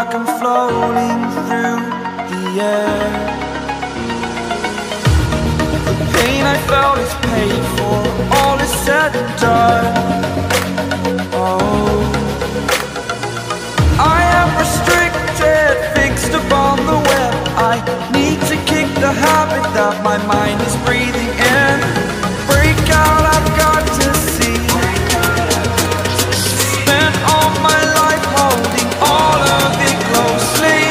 like I'm floating through the air. The pain I felt is paid for, all is said and done. Oh, I am restricted, fixed upon the web. I need to kick the habit that my mind is breathing in. Break out, I've got to see. Spent all my life holding all of it closely.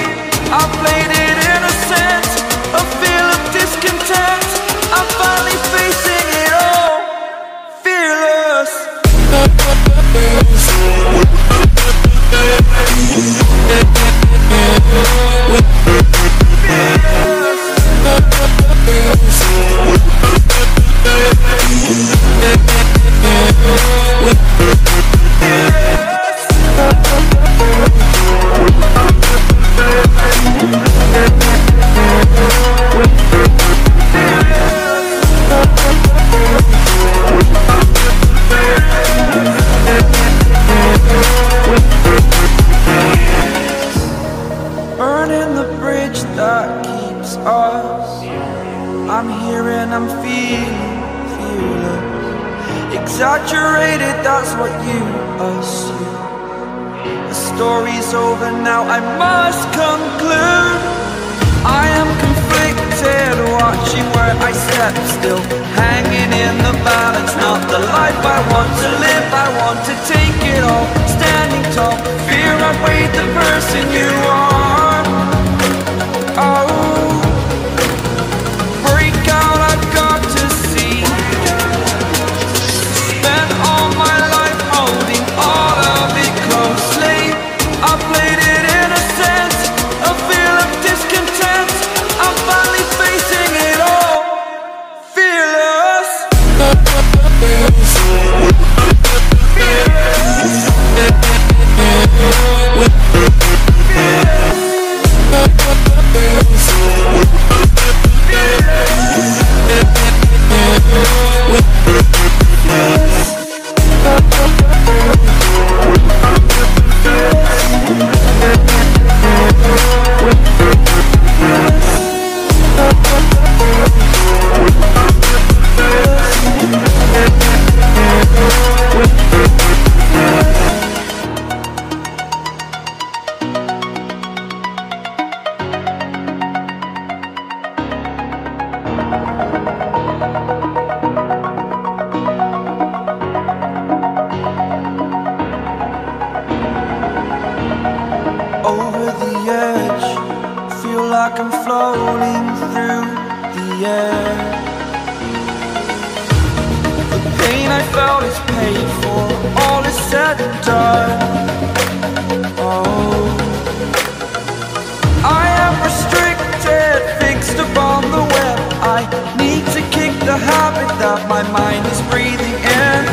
I played it innocent, a feel of discontent. I'm finally facing it all, fearless. Burning the bridge that keeps us. I'm here and I'm feeling fearless. Exaggerated, that's what you assume. The story's over now, I must conclude. I am conflicted, watching where I step still, hanging in the balance. Not the life I want to live, I want to take it all. Standing tall, fear outweighed the person you are. Oh, break out, I've got to see. Spent all my life holding all of it closely. I played it innocent, a feel of discontent. I'm finally facing it all, fearless. Over the edge, feel like I'm floating through the air. The pain I felt is paid for, all is said and done. Oh, I am restricted, fixed upon the web. I need to kick the habit that my mind is breathing in.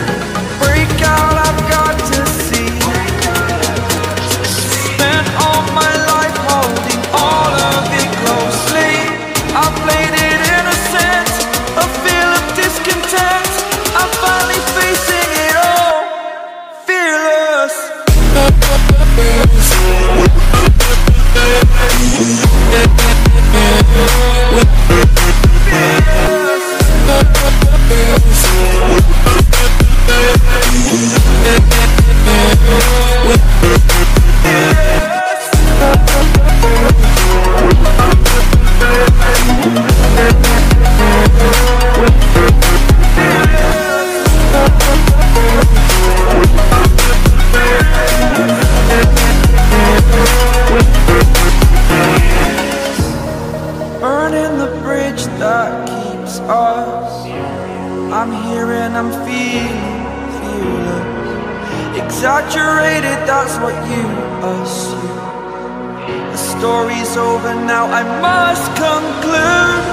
Break out, I've got to see. Spent all my life holding all of it closely. I played it innocent, a feel of discontent. I'm finally facing it all, fearless. Burning the bridge that keeps us. I'm here and I'm feeling fearless. Exaggerated, that's what you assume. The story's over now, I must conclude.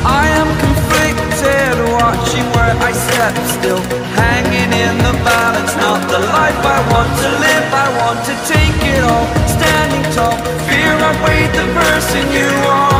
I am conflicted, watching where I step still, hanging in the balance. Not the life I want to live, I want to take it all. Standing tall, fear outweighed the person you are.